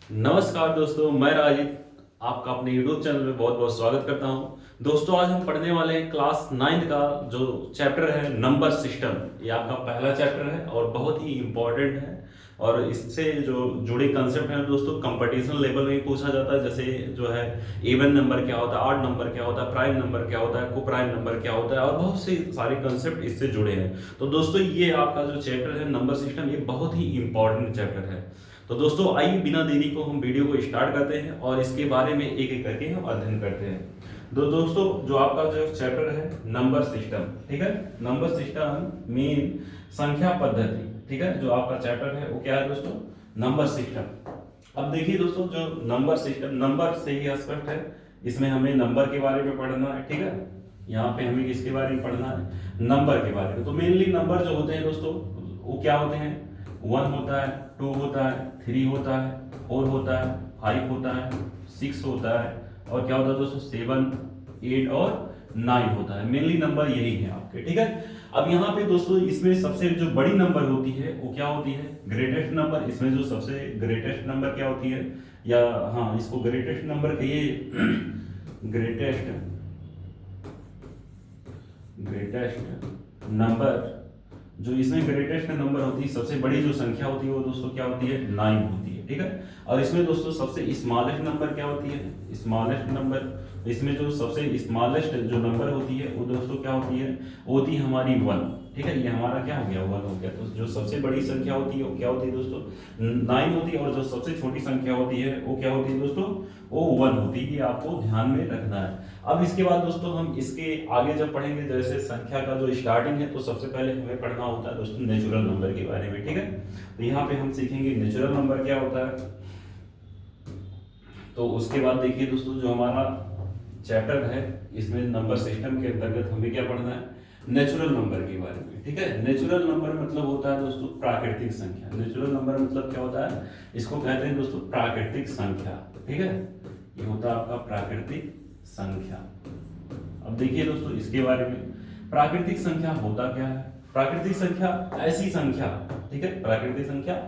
नमस्कार दोस्तों, मैं राजित आपका अपने YouTube चैनल में बहुत बहुत स्वागत करता हूं। दोस्तों आज हम पढ़ने वाले हैं क्लास 9 का जो चैप्टर है नंबर सिस्टम। ये आपका पहला चैप्टर है और बहुत ही इम्पोर्टेंट है। और इससे जो जुड़े कंसेप्ट हैं दोस्तों, कंपटीशन लेवल में ही पूछा जाता है। जैसे जो है इवन नंबर क्या होता है, ऑड नंबर क्या होता है, प्राइम नंबर क्या होता है, को प्राइम नंबर क्या होता है, और बहुत से सारे कंसेप्ट इससे जुड़े हैं। तो दोस्तों ये आपका जो चैप्टर है नंबर सिस्टम, ये बहुत ही इंपॉर्टेंट चैप्टर है। तो दोस्तों आइए बिना देरी को हम वीडियो को स्टार्ट करते हैं और इसके बारे में एक एक करके हम अध्ययन करते हैं। दोस्तों जो आपका जो चैप्टर है नंबर सिस्टम, ठीक है, नंबर सिस्टम मीन संख्या पद्धति, ठीक है। जो आपका चैप्टर है वो क्या है दोस्तों, नंबर सिस्टम। अब देखिए दोस्तों, जो नंबर सिस्टम नंबर से ही स्पष्ट है, इसमें हमें नंबर के बारे में पढ़ना है, ठीक है। यहाँ पे हमें किसके बारे में पढ़ना है, नंबर के बारे में। तो मेनली नंबर जो होते हैं दोस्तों वो क्या होते हैं, 1 होता है, 2 होता है, 3 होता है, 4 होता है, 5 होता है, 6 होता है, और क्या होता है दोस्तों 7, 8 और 9 होता है। मेनली नंबर यही है आपके, ठीक है। अब यहाँ पे दोस्तों इसमें सबसे जो बड़ी नंबर होती है वो क्या होती है, ग्रेटेस्ट नंबर। इसमें जो सबसे ग्रेटेस्ट नंबर क्या होती है, या हाँ इसको ग्रेटेस्ट नंबर कहिए ग्रेटेस्ट ग्रेटेस्ट नंबर। जो इसमें ग्रेटेस्ट नंबर होती है, सबसे बड़ी जो संख्या होती है वो दोस्तों क्या होती है, 9 होती है, ठीक है। और इसमें दोस्तों सबसे स्मॉलेस्ट नंबर क्या होती है, स्मॉलेस्ट नंबर। इसमें जो सबसे स्मॉलेस्ट जो नंबर होती है वो दोस्तों क्या होती है, वो होती है हमारी 1, ठीक है। ये हमारा क्या हो गया, 1 हो गया। तो जो सबसे बड़ी संख्या होती है वो क्या होती है दोस्तों, 9 होती है। और जो सबसे छोटी संख्या होती है वो क्या होती है दोस्तों, वो 1 होती है। ये आपको ध्यान में रखना है। अब इसके बाद दोस्तों हम इसके आगे जब पढ़ेंगे, जैसे संख्या का जो स्टार्टिंग है, तो सबसे पहले हमें पढ़ना होता है दोस्तों नेचुरल नंबर के बारे में, ठीक है। तो यहाँ पे हम सीखेंगे नेचुरल नंबर क्या होता है। तो उसके बाद देखिए दोस्तों, जो हमारा चैप्टर है इसमें नंबर सिस्टम के अंतर्गत हमें क्या पढ़ना है, नेचुरल नंबर के बारे में, ठीक है। नेचुरल नंबर मतलब होता है दोस्तों प्राकृतिक संख्या। नेचुरल नंबर मतलब क्या होता है, इसको कहते हैं दोस्तों प्राकृतिक संख्या, ठीक है। ये होता है आपका प्राकृतिक संख्या। अब देखिए दोस्तों इसके बारे में, प्राकृतिक संख्या होता क्या है। प्राकृतिक संख्या ऐसी संख्या, ठीक है, प्राकृतिक संख्या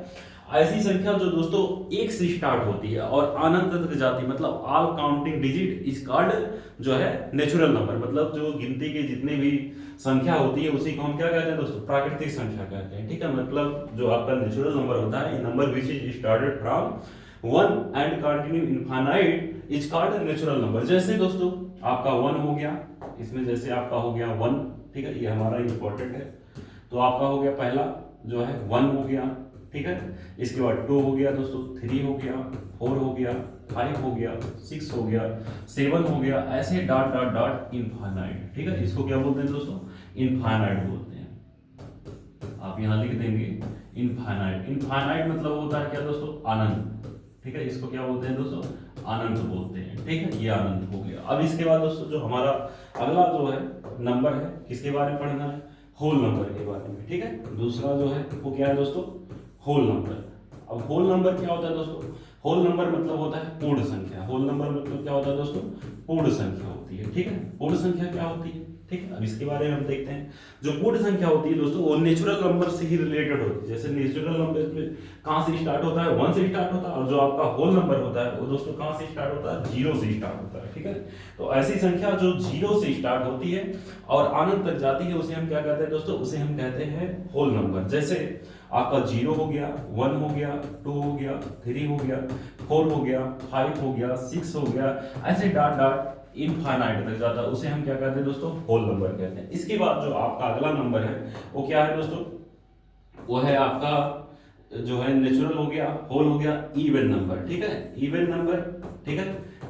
ऐसी संख्या जो दोस्तों 1 से स्टार्ट होती है और अनंत तक जाती है, मतलब all counting digit is called जो है नेचुरल नंबर। मतलब जो गिनती के जितने भी संख्या होती है उसी को हम क्या कहते हैं दोस्तों, प्राकृतिक संख्या कहते हैं, ठीक है। मतलब जो आपका नेचुरल नंबर होता है, number which is started from 1 and continue infinite is called natural number. जैसे दोस्तों आपका 1 हो गया, इसमें जैसे आपका हो गया 1, ठीक है, ये हमारा इंपॉर्टेंट है। तो आपका हो गया पहला जो है 1 हो गया, ठीक है। इसके बाद 2 हो गया दोस्तों, 3 हो गया, 4 हो गया, 5 हो गया, 6 हो गया, 7 हो गया, ऐसे डॉट डॉट डॉट इनफाइनाइट, ठीक है। इसको क्या बोलते हैं दोस्तों, इनफाइनाइट बोलते हैं। आप यहां लिख देंगे इनफाइनाइट। इनफाइनाइट मतलब होता है क्या दोस्तों, अनंत, ठीक है। इसको क्या बोलते हैं दोस्तों, अनंत बोलते हैं, ठीक है। ये अनंत हो गया। अब इसके बाद दोस्तों जो हमारा अगला जो है नंबर है, किसके बारे में पढ़ना है, होल नंबर के बारे में, ठीक है। दूसरा जो है वो क्या है दोस्तों, होल नंबर। अब होल नंबर क्या होता है दोस्तों, होल नंबर मतलब होता है पूर्ण संख्या। होल नंबर मतलब क्या होता है दोस्तों, पूर्ण संख्या होती है, ठीक है। पूर्ण संख्या क्या होती है, ठीक है। अब इसके बारे में हम देखते हैं। जो पूर्ण संख्या होती है दोस्तों वो नेचुरल नंबर से ही रिलेटेड होती है। जैसे नेचुरल नंबर में कहां से स्टार्ट होता है, 1 से स्टार्ट होता है। और जो आपका होल नंबर होता है वो दोस्तों कहां से स्टार्ट होता है, 0 से स्टार्ट होता है, ठीक है। तो ऐसी संख्या जो 0 से स्टार्ट होती है और अनंत तक जाती है उसे हम क्या कहते हैं दोस्तों, उसे हम कहते हैं होल नंबर। जैसे आपका 0 हो गया, 1 हो गया, 2 हो गया, 3 हो गया, 4 हो गया, 5 हो गया, 6 हो गया, ऐसे डॉट डॉट इनफाइनाइट तक जाता है, उसे हम क्या कहते हैं दोस्तों, होल नंबर कहते हैं। इसके बाद जो आपका अगला नंबर है वो क्या है दोस्तों, वो है आपका जो है नेचुरल हो गया, होल हो गया, इवन नंबर, ठीक है। इवन नंबर, ठीक है।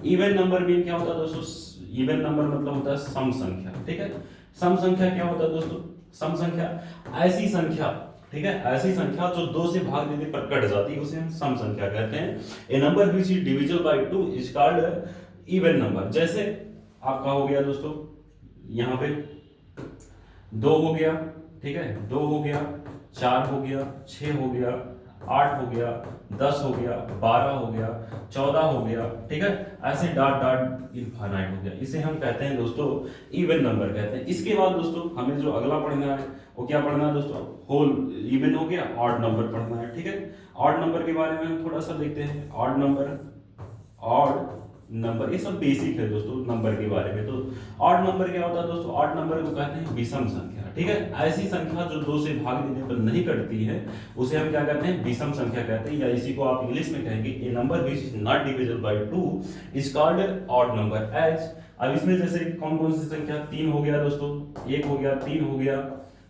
इवन नंबर मीन क्या होता है दोस्तों, इवन नंबर मतलब होता है सम संख्या, ठीक है। सम संख्या क्या होता है दोस्तों, सम संख्या ऐसी संख्या, ठीक है, ऐसी संख्या जो 2 से भाग देने पर कट जाती है उसे हम सम संख्या कहते हैं। A number which is divisible by 2 is called even number. जैसे आपका हो गया दोस्तों यहाँ पे 2 हो गया, ठीक है, 2 हो गया, 4 हो गया, 6 हो गया, 8 हो गया, 10 हो गया, 12 हो गया, 14 हो गया, ठीक है, ऐसे डॉट डॉट इनफाइनाइट हो गया। इसे हम कहते हैं दोस्तों इवन नंबर कहते हैं। इसके बाद दोस्तों हमें जो अगला पढ़ना है वो क्या पढ़ना है दोस्तों, होल इवन हो गया, ऑड नंबर पढ़ना है, ठीक है। ऑड नंबर के बारे में हम थोड़ा सा देखते हैं। ऑड नंबर, ऑड नंबर, ये सब बेसिक है दोस्तों नंबर के बारे में। तो ऑड नंबर क्या होता है दोस्तों, ऑड नंबर को कहते हैं विषम संख्या, ठीक है। ऐसी संख्या जो 2 से भाग देने पर नहीं कटती है उसे हम क्या कहते हैं, विषम संख्या कहते हैं, या इसी को आप इंग्लिश में कहेंगे a number which is not divisible by 2 is called odd number. As, अब इसमें जैसे कौन कौन सी संख्या, 3 हो गया दोस्तों, 1 हो गया, 3 हो गया,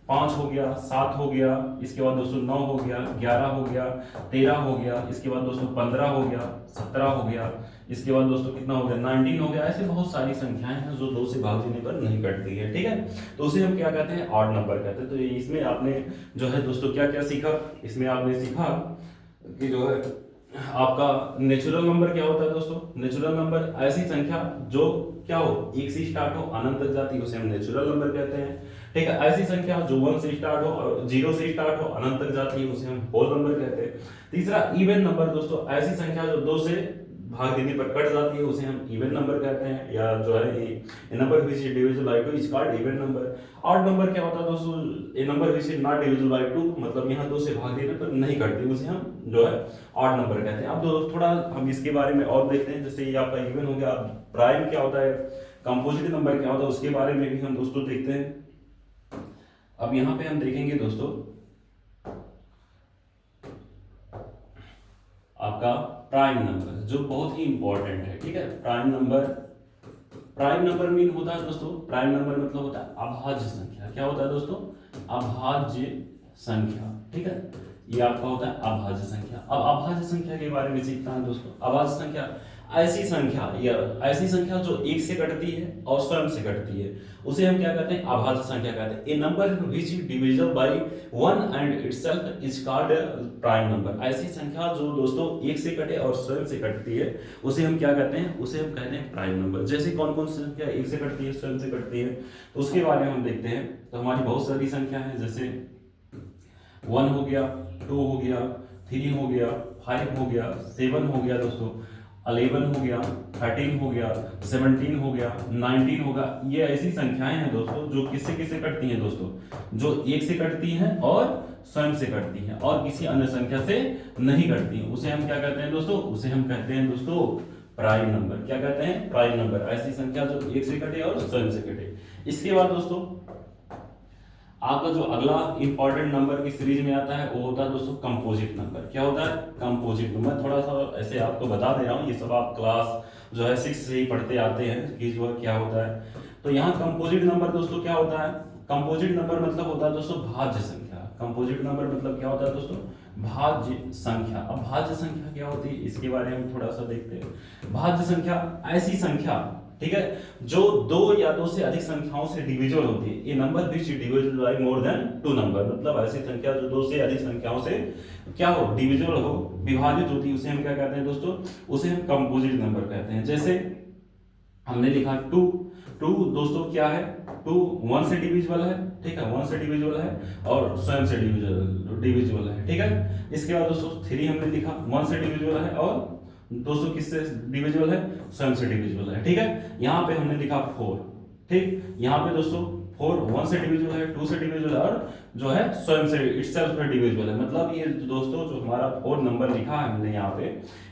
5 हो गया, 7 हो गया, इसके बाद दोस्तों 9 हो गया, 11 हो गया, 13 हो गया, इसके बाद दोस्तों 15 हो गया, 17 हो गया, इसके बाद दोस्तों कितना हो गया, 19 हो गया। ऐसे बहुत सारी संख्याएं हैं जो 2 से भाग देने पर नहीं कटती है, ठीक है। तो उसे हम क्या कहते हैं, ऑड नंबर कहते हैं। तो इसमें आपने जो है दोस्तों क्या क्या सीखा, इसमें आपने सीखा कि जो है आपका नेचुरल नंबर क्या होता है दोस्तों। नेचुरल नंबर ऐसी संख्या जो क्या हो, 1 से स्टार्ट हो, अनंत तक जाती है, उसे हम नेचुरल नंबर कहते हैं, ठीक है। ऐसी संख्या जो 1 से स्टार्ट हो और 0 से स्टार्ट हो, अनंत तक जाती है, उसे हम होल नंबर कहते हैं। तीसरा इवन नंबर दोस्तों, ऐसी संख्या जो 2 से भाग देने पर कट जाती है, उसे हम इवन नंबर कहते हैं, या जो है a number which is divisible by 2 is called even number. Odd number क्या होता है दोस्तों, a number which is not divisible by 2, मतलब यहाँ 2 से भाग देने पर नहीं कटती, उसे हम जो है ऑड नंबर कहते हैं। अब दोस्तों थोड़ा हम इसके बारे में और देखते हैं। जैसे ये आपका इवन हो गया, प्राइम क्या होता है, कंपोजिट नंबर क्या होता है, उसके बारे में भी हम दोस्तों देखते हैं। अब यहाँ पे हम देखेंगे दोस्तों आपका प्राइम नंबर, जो बहुत ही इंपॉर्टेंट है, ठीक है। Prime number, prime number mean होता है दोस्तों, प्राइम नंबर मतलब होता है अभाज्य संख्या। क्या होता है दोस्तों, अभाज्य संख्या, ठीक है। ये आपका होता है अभाज्य संख्या। अब अभाज्य संख्या के बारे में सीखता है दोस्तों। अभाज्य संख्या ऐसी संख्या, या ऐसी संख्या जो 1 से कटती है और स्वयं से कटती है, उसे हम क्या कहते हैं, अभाज्य संख्या कहते हैं। A number which is divisible by 1 and itself is called prime number. ऐसी संख्या जो दोस्तों 1 से कटे और स्वयं से कटती है, उसे हम क्या कहते हैं, उसे हम कहते हैं प्राइम नंबर। जैसे कौन कौन सी संख्या 1 से कटती है, स्वयं से कटती है, तो उसके बारे में हम देखते हैं। तो हमारी बहुत सारी संख्या है, जैसे 1 हो गया, 2 हो गया, 3 हो गया, 5 हो गया, 7 हो गया दोस्तों, 11 हो गया, 13 हो गया, 17 हो गया, 19 होगा। ये ऐसी संख्याएं हैं दोस्तों जो किससे किससे कटती हैं दोस्तों, जो 1 से कटती हैं और स्वयं से कटती हैं और किसी अन्य संख्या से नहीं कटती हैं। उसे हम क्या कहते हैं दोस्तों, उसे हम कहते हैं दोस्तों प्राइम नंबर। क्या कहते हैं, प्राइम नंबर। ऐसी संख्या जो 1 से कटे और स्वयं से कटे। इसके बाद दोस्तों आपका जो अगला इंपॉर्टेंट नंबर की सीरीज में आता है वो होता है दोस्तों कंपोजिट नंबर। क्या होता है, कंपोजिट नंबर। थोड़ा सा ऐसे आपको बता दे रहा हूँ, ये सब आप क्लास जो है 6 से ही पढ़ते आते हैं कि जो क्या होता है। तो यहाँ कंपोजिट नंबर दोस्तों क्या होता है, कंपोजिट नंबर मतलब होता है दोस्तों भाज्य संख्या। कंपोजिट नंबर मतलब क्या होता है दोस्तों, भाज्य संख्या। अब भाज्य संख्या क्या होती है, इसके बारे में थोड़ा सा देखते हैं। भाज्य संख्या ऐसी संख्या, ठीक है, जो 2 या 2 से अधिक संख्याओं से डिविजिबल होती है। ये number which is divisible bye more than 2 number, मतलब ऐसी संख्या जो 2 से अधिक संख्याओं से क्या हो, डिविजिबल हो, विभाजित होती है, उसे हम क्या कहते हैं दोस्तों, उसे हम कंपोजिट नंबर कहते हैं। जैसे हमने लिखा 2 दोस्तों क्या है, 2 1 से डिविजिबल है, ठीक है, 1 से डिविजिबल है और स्वयं से डिविजिबल है, ठीक है। इसके बाद दोस्तों 3 हमने लिखा, 1 से डिविजिबल है और दोस्तों किससे डिविजिबल है, स्वयं से डिविजिबल है, ठीक है। यहाँ पे हमने लिखा 4, ठीक, यहाँ पे दोस्तों 4 1 से डिविजिबल है, 2 से डिविजिबल है और जो है स्वयं से इटसेल्फ डिविजिबल है। मतलब ये दोस्तों जो हमारा 4 नंबर लिखा है हमने यहाँ पे,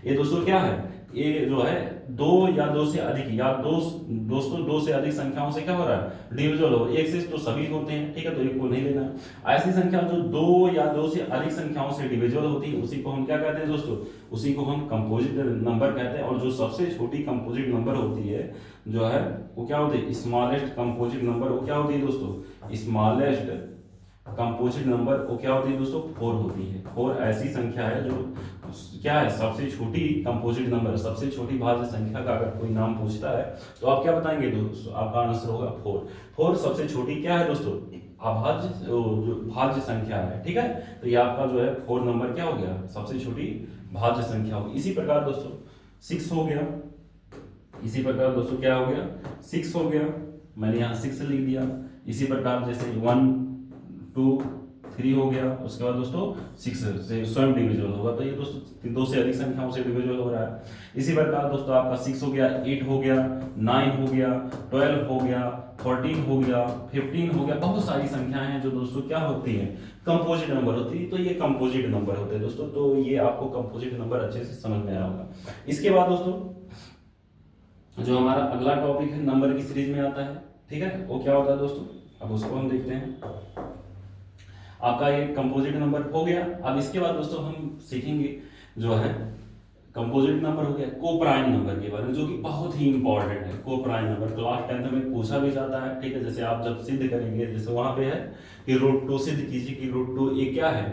ये दोस्तों क्या है, ये जो है 2 या 2 से अधिक, या दोस्तों 2 से अधिक संख्याओं से क्या हो रहा है, डिविजिबल हो। 1 से तो सभी होते हैं, ठीक है, तो 1 को नहीं लेना। ऐसी संख्या जो 2 या 2 से अधिक संख्याओं से डिविजिबल होती है, उसी को हम क्या कहते हैं दोस्तों, उसी को हम कंपोजिट नंबर कहते हैं। और जो सबसे छोटी कंपोजिट नंबर होती है जो है वो क्या होती है, स्मॉलेस्ट कंपोजिट नंबर, वो क्या होती है दोस्तों, स्मॉलेस्ट कंपोजिट नंबर वो क्या होती है दोस्तों, 4 होती है। 4 ऐसी संख्या है जो क्या है, सबसे छोटी कंपोजिट नंबर, सबसे छोटी भाज्य संख्या का अगर कोई नाम पूछता है तो आप क्या बताएंगे दोस्तों, आपका आंसर होगा 4। 4 सबसे छोटी क्या है दोस्तों, अभाज्य जो भाज्य संख्या है, ठीक है। तो ये आपका जो है 4 नंबर क्या हो गया, सबसे छोटी भाज्य संख्या होगी। इसी प्रकार दोस्तों 6 हो गया, इसी प्रकार दोस्तों क्या हो गया, 6 हो गया, मैंने यहाँ 6 लिख दिया। इसी प्रकार जैसे 1 2 3 हो गया, उसके बाद दोस्तों 6 से स्वयं डिविजिबल होगा, तो ये दोस्तों 2 से अधिक संख्याओं से डिविजिबल हो रहा है। इसी प्रकार दोस्तों आपका 6 हो गया, 8 हो गया, 9 हो गया, 12 हो गया, 14 हो गया, 15 हो गया, बहुत सारी संख्याएं हैं जो दोस्तों क्या होती हैं, कंपोजिट नंबर होती है, तो ये कंपोजिट नंबर होते हैं दोस्तों। तो ये आपको कंपोजिट नंबर अच्छे से समझ में आया होगा। इसके बाद दोस्तों जो हमारा अगला टॉपिक है नंबर की सीरीज में आता है, ठीक है, वो क्या होता है दोस्तों, अब उसको हम देखते हैं। आपका ये कंपोजिट नंबर हो गया। अब इसके बाद दोस्तों हम सीखेंगे जो है कंपोजिट नंबर हो गया, कोप्राइम नंबर के बारे में, जो कि बहुत ही इंपॉर्टेंट है। कोप्राइम नंबर क्लास 10th में पूछा भी जाता है, ठीक है। जैसे आप जब सिद्ध करेंगे, जैसे वहां पे है कि √2 सिद्ध कीजिए कि √2 ये क्या है,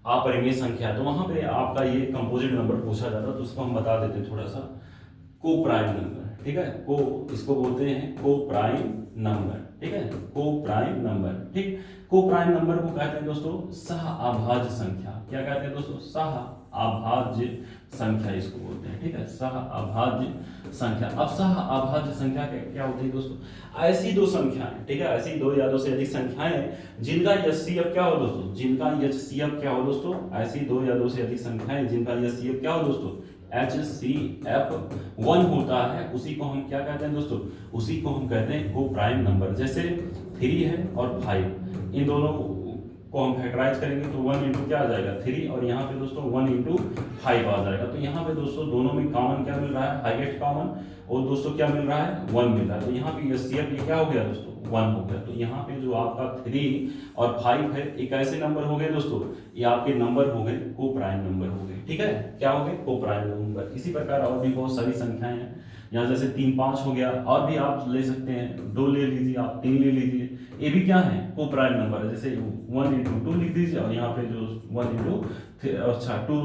अपरिमेय संख्या है, तो वहां पे आपका ये कंपोजिट नंबर पूछा जाता है, तो उसको हम बता देते हैं थोड़ा सा। कोप्राइम नंबर, ठीक है, को इसको बोलते हैं कोप्राइम नंबर, ठीक है, कोप्राइम नंबर, ठीक। कोप्राइम नंबर को कहते हैं दोस्तों सह अभाज्य संख्या। क्या कहते हैं दोस्तों, सह अभाज्य संख्या इसको बोलते हैं, ठीक है, सह अभाज्य संख्या। अब सह अभाज्य संख्या क्या होती है दोस्तों, ऐसी दो संख्याएं, ठीक है, ऐसी दो या दो से अधिक संख्याएं जिनका एचसीएफ क्या हो दोस्तों, जिनका एचसीएफ क्या हो दोस्तों, ऐसी दो या दो से अधिक संख्याएं जिनका एचसीएफ क्या हो दोस्तों, HCF 1 होता है, उसी को हम क्या कहते हैं दोस्तों, उसी को हम कहते हैं कोप्राइम नंबर। जैसे 3 है और 5, इन दोनों को हम फैक्टराइज करेंगे तो 1 इंटू क्या आ जाएगा 3, और यहाँ पे दोस्तों 1 इंटू 5 आ जाएगा। तो यहाँ पे दोस्तों दोनों में कॉमन क्या मिल रहा है, हाईएस्ट कॉमन, और दोस्तों क्या मिल रहा है 1 मिल रहा है। तो यहाँ पे एचसीएफ ये क्या हो गया दोस्तों 1 हो गया। तो यहाँ पे जो आपका 3 और 5 है, एक ऐसे नंबर हो गए दोस्तों, ये आपके नंबर हो गए कोप्राइम नंबर हो गए, ठीक है, क्या हो गए कोप्राइम नंबर। इसी प्रकार और भी बहुत सारी संख्याएं हैं, यहाँ जैसे 3, 5 हो गया, और भी आप ले सकते हैं, 2 ले लीजिए, आप 3 ले लीजिए, ये भी क्या है कोप्राइम नंबर है। जैसे 1 इंटू 2 लिख दीजिए, और यहाँ पे जो 1 इंटू अच्छा 2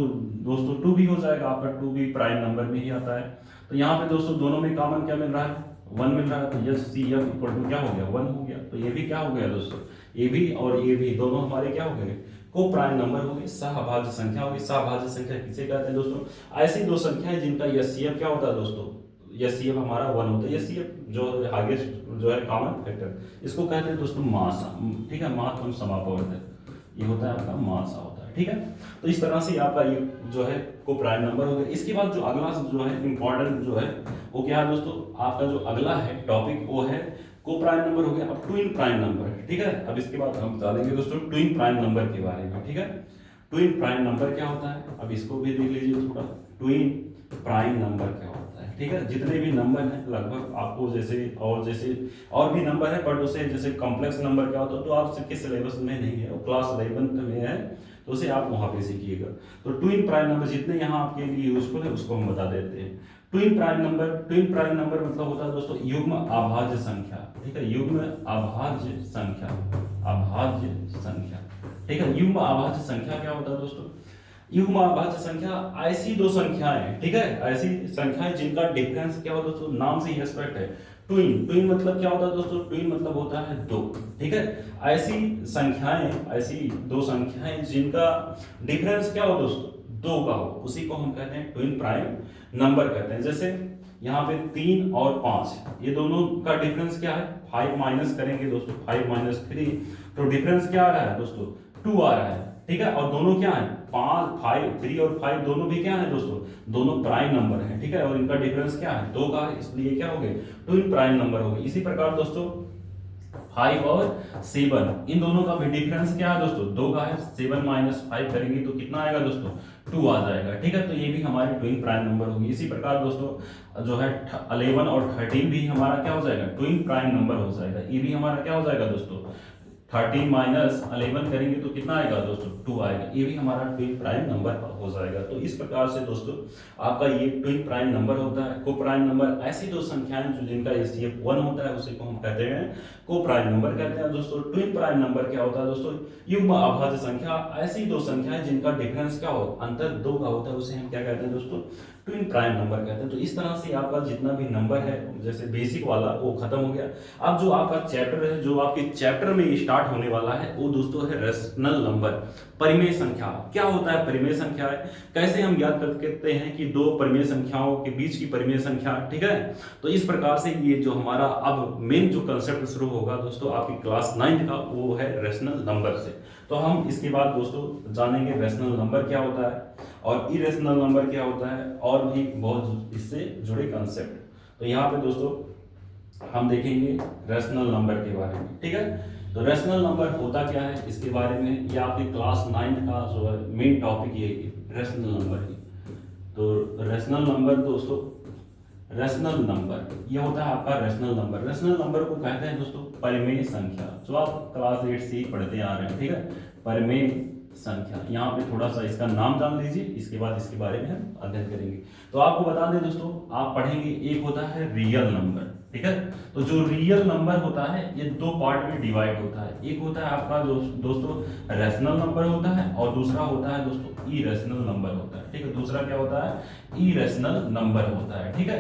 दोस्तों 2 भी हो जाएगा आपका, 2 भी प्राइम नंबर में ही आता है। तो यहाँ पे दोस्तों दोनों में कॉमन क्या मिल रहा है 1 मिल रहा है, तो HCF इक्वल टू क्या हो गया 1 हो गया। तो ये भी क्या हो गया दोस्तों, ये भी और ये भी दोनों हमारे क्या हो गए कोप्राइम नंबर हो गए, सहभाज्य संख्या हो गई। सहभाज्य संख्या किसे कहते हैं दोस्तों, ऐसी दो संख्याएं जिनका HCF क्या होता है दोस्तों, HCF हमारा 1 होता है। HCF जो हाईएस्ट जो है कॉमन फैक्टर, इसको कहते हैं दोस्तों मासा, ठीक है, महत्तम समापवर्तक, ये होता है आपका मासा होता है, ठीक है। तो इस तरह से आपका ये जो है कोप्राइम नंबर हो गया। इसके बाद जो अगला जो है इंपॉर्टेंट जो है वो क्या है दोस्तों, आपका जो अगला है टॉपिक वो है कोप्राइम नंबर हो गया। अब ट्विन प्राइम नंबर, ठीक है, अब इसके बाद हम बता देंगे दोस्तों ट्विन प्राइम नंबर के बारे में, ठीक है। ट्विन प्राइम नंबर क्या होता है, अब इसको भी देख लीजिए थोड़ा, ट्विन प्राइम नंबर क्या होता है, ठीक है। जितने भी नंबर हैं लगभग आपको जैसे और भी नंबर है, बट उसे जैसे कॉम्प्लेक्स नंबर क्या होता है तो आप सबके सिलेबस में नहीं है, वो क्लास 11 में है, तो उसे आप वहां पे सीखिएगा। तो ट्विन प्राइम नंबर जितने यहाँ आपके लिए यूजफुल है उसको हम बता देते हैं। ट्विन प्राइम नंबर मतलब होता है दोस्तों युग्म अभाज्य संख्या, ठीक है, युग्म अभाज्य संख्या, अभाज्य संख्या, ठीक है। युग्म अभाज्य संख्या क्या होता है दोस्तों, युग्म अभाज्य संख्या ऐसी दो संख्याएं, ठीक है, ऐसी संख्याएं जिनका डिफरेंस क्या होता है दोस्तों, नाम से ही एस्पेक्ट है। ट्विन मतलब क्या होता है दोस्तों, ट्विन मतलब होता है 2, ठीक है। ऐसी दो संख्याएं जिनका डिफरेंस क्या हो दोस्तों 2 का हो, उसी को हम कहते हैं ट्विन प्राइम नंबर कहते हैं। जैसे यहाँ पे 3 और 5, ये दोनों का डिफरेंस क्या है, 5 माइनस करेंगे दोस्तों, 5 माइनस 3, तो डिफरेंस क्या आ रहा है दोस्तों 2 आ रहा है, ठीक है। और दोनों क्या है 3 और 5 दोनों भी क्या है दोस्तों, दोनों प्राइम नंबर है, ठीक है, और इनका डिफरेंस क्या है 2 का है, इसलिए क्या हो गए ट्विन प्राइम नंबर हो गए। इसी प्रकार दोस्तों 5 और 7 इन दोनों का भी डिफरेंस क्या है दोस्तों 2 का है, 7 माइनस 5 करेंगे तो कितना आएगा दोस्तों 2 आ जाएगा, ठीक है। तो ये भी हमारे ट्विन प्राइम नंबर होगी। इसी प्रकार दोस्तों जो है 11 और 13 भी हमारा क्या हो जाएगा ट्विन प्राइम नंबर हो जाएगा। ये भी हमारा क्या हो जाएगा दोस्तों 13 माइनस 11 करेंगे तो कितना आएगा दोस्तों 2 आएगा, ये भी हमारा ट्विन प्राइम नंबर हो जाएगा। तो इस प्रकार से दोस्तों आपका ये ट्विन प्राइम नंबर होता है। को प्राइम नंबर ऐसी दो संख्याएं जो जिनका HCF 1 होता है उसी को हम कहते हैं को प्राइम नंबर कहते हैं दोस्तों। ट्विन प्राइम नंबर क्या होता है दोस्तों, युग्म अभाज्य संख्या ऐसी दो संख्याएं जिनका डिफरेंस क्या हो अंतर 2 का होता है, उसे हम क्या कहते हैं दोस्तों ट्विन प्राइम नंबर कहते हैं। तो इस तरह से आपका जितना भी नंबर है जैसे बेसिक वाला वो खत्म हो गया। अब जो आपका चैप्टर है, जो आपके चैप्टर में स्टार्ट होने वाला है वो दोस्तों है रेशनल नंबर, परिमेय संख्या। क्या होता है परिमेय संख्या है, कैसे हम याद करते हैं कि दो परिमेय संख्याओं के बीच की परिमेय संख्या, ठीक है। तो इस प्रकार से ये जो हमारा अब मेन जो कंसेप्ट शुरू होगा दोस्तों आपकी क्लास 9 का वो है रेशनल नंबर से। तो हम इसके बाद दोस्तों जानेंगे रैशनल नंबर क्या होता है और इरेशनल नंबर क्या होता है और भी बहुत इससे जुड़े कंसेप्ट। तो यहाँ पे दोस्तों हम देखेंगे रैशनल नंबर के बारे में, ठीक है। तो रैशनल नंबर होता क्या है इसके बारे में, ये आपके क्लास 9 का जो है मेन टॉपिक ये रैशनल नंबर ही। तो रैशनल नंबर दोस्तों, रैशनल नंबर ये होता है आपका रैशनल नंबर। रैशनल नंबर को कहते हैं दोस्तों परिमेय संख्या, जो आप क्लास 8 से ही पढ़ते आ रहे हैं, ठीक है। परिमेय संख्या, यहाँ पे थोड़ा सा इसका नाम जान लीजिए, इसके बाद इसके बारे में हम अध्ययन करेंगे। तो आपको बता दें दोस्तों, आप पढ़ेंगे एक होता है रियल नंबर, ठीक है। तो जो रियल नंबर होता है ये दो पार्ट में डिवाइड होता है, एक होता है आपका दोस्तों रैशनल नंबर होता है और दूसरा होता है दोस्तों इरेशनल नंबर होता है, ठीक है। दूसरा क्या होता है, इरेशनल नंबर होता है, ठीक है।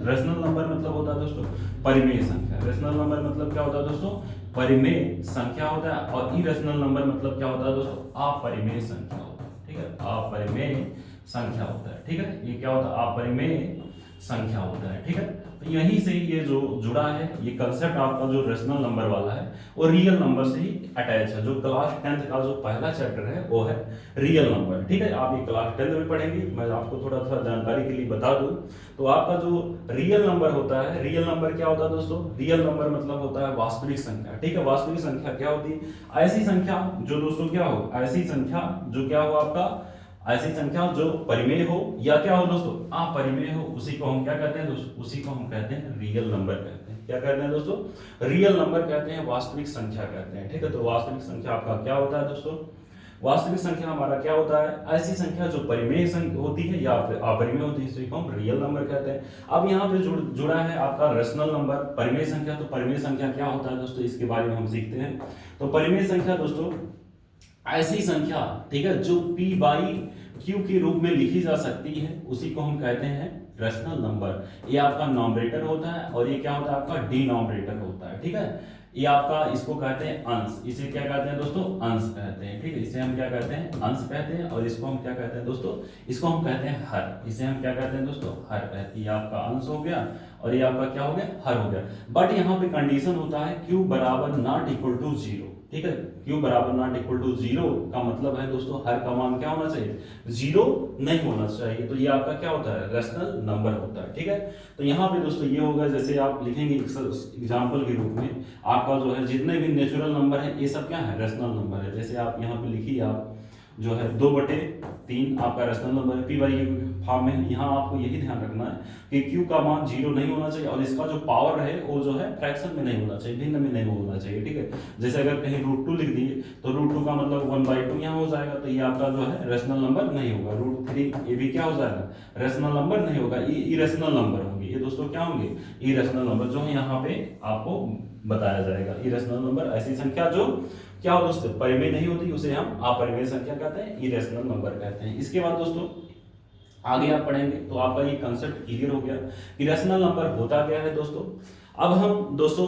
रैशनल नंबर मतलब होता है दोस्तों परिमेय संख्या। रैशनल नंबर मतलब क्या होता है दोस्तों, परिमेय संख्या होता है, और इरेशनल नंबर मतलब क्या होता है दोस्तों, अपरिमेय संख्या होता है, ठीक है। अपरिमेय संख्या होता है, ठीक है। ये क्या होता है, अपरिमेय संख्या होता है, ठीक है। तो यहीं से ये जो जुड़ा है, ये कंसेप्ट आपका जो रैशनल नंबर वाला है वो रियल नंबर से ही अटैच है। जो क्लास 10th का जो पहला चैप्टर है वो है रियल नंबर, ठीक है। आप ये क्लास 10th में पढ़ेंगे, मैं आपको थोड़ा थोड़ा जानकारी के लिए बता दूं। तो आपका जो रियल नंबर होता है, रियल नंबर क्या होता है दोस्तों, रियल नंबर मतलब होता है वास्तविक संख्या, ठीक है। वास्तविक संख्या क्या होती है, ऐसी संख्या जो दोस्तों क्या हो, ऐसी संख्या जो क्या हो आपका, ऐसी संख्या जो परिमेय हो या क्या हो दोस्तों, अपरिमेय हो, उसी को हम क्या कहते हैं दोस्तों, उसी को हम कहते हैं रियल नंबर कहते हैं। क्या कहते हैं दोस्तों, रियल नंबर कहते हैं, वास्तविक संख्या कहते हैं, ठीक है। तो वास्तविक संख्या आपका क्या होता है दोस्तों, वास्तविक संख्या हमारा क्या होता है, ऐसी संख्या जो परिमेय होती है या अपरिमेय होती है, इसी को हम रियल नंबर कहते हैं। अब यहाँ पे जुड़ा है आपका रैशनल नंबर, परिमेय संख्या। तो परिमेय संख्या क्या होता है दोस्तों, इसके बारे में हम सीखते हैं। तो परिमेय संख्या दोस्तों ऐसी संख्या, ठीक है, जो p बाई q के रूप में लिखी जा सकती है, उसी को हम कहते हैं रैशनल नंबर। ये आपका नॉमिनेटर होता है और ये क्या होता है आपका डिनोमिनेटर होता है, ठीक है। ये आपका इसको कहते हैं अंश, इसे क्या कहते हैं दोस्तों, अंश कहते हैं, ठीक है। इसे हम क्या कहते हैं, अंश कहते हैं, और इसको हम क्या कहते हैं दोस्तों, इसको हम कहते हैं हर। इसे हम क्या कहते हैं दोस्तों, हर कहते हैं। ये आपका अंश हो गया और ये आपका क्या हो गया, हर हो गया। बट यहाँ पे कंडीशन होता है q बराबर नॉट इक्वल टू 0, ठीक है। q बराबर नॉट इक्वल टू 0 का मतलब है दोस्तों हर का मान क्या होना चाहिए, 0 नहीं होना चाहिए। तो ये आपका क्या होता है, रैशनल नंबर होता है, ठीक है। तो यहाँ पे दोस्तों ये होगा, जैसे आप लिखेंगे एग्जांपल के रूप में, आपका जो है जितने भी नेचुरल नंबर है ये सब क्या है, रैशनल नंबर है। जैसे आप यहाँ पे लिखिए, आप जो है 2/3 आपका रैशनल नंबर है, p बाई फॉर्म में। यहाँ आपको यही ध्यान रखना है कि q का मान 0 नहीं होना चाहिए और इसका जो पावर है वो जो है फ्रैक्शन में नहीं होना चाहिए, भिन्न में नहीं होना चाहिए, ठीक है। जैसे अगर कहीं √2 लिख दिए तो √2 का मतलब 1/2 यहाँ हो जाएगा, तो ये आपका जो है रैशनल नंबर नहीं होगा। √3 ये भी क्या हो जाएगा, रैशनल नंबर नहीं होगा, ये इरेशनल नंबर होंगे। ये दोस्तों क्या होंगे, इरेशनल नंबर, जो है यहाँ पे आपको बताया जाएगा। इरेशनल नंबर ऐसी संख्या जो क्या हो दोस्तों, परिमेय नहीं होती, उसे हम अपरिमेय संख्या कहते हैं, इरेशनल नंबर कहते हैं। इसके बाद दोस्तों आगे आप पढ़ेंगे तो आपका ये कंसेप्ट क्लियर हो गया कि रैशनल नंबर होता क्या है दोस्तों। अब हम दोस्तों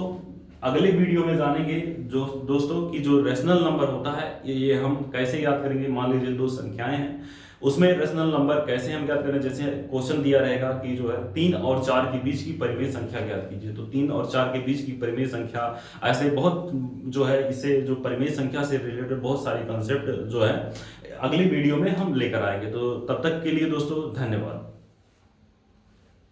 अगले वीडियो में जानेंगे जो दोस्तों कि जो रैशनल नंबर होता है ये हम कैसे याद करेंगे। मान लीजिए दो संख्याएं हैं, उसमें रैशनल नंबर कैसे हम ज्ञात करें। जैसे क्वेश्चन दिया रहेगा कि जो है 3 और 4 के बीच की परिमेय संख्या ज्ञात कीजिए, तो 3 और 4 के बीच की परिमेय संख्या, ऐसे बहुत जो है इससे जो परिमेय संख्या से रिलेटेड बहुत सारे कंसेप्ट जो है अगली वीडियो में हम लेकर आएंगे। तो तब तक के लिए दोस्तों धन्यवाद।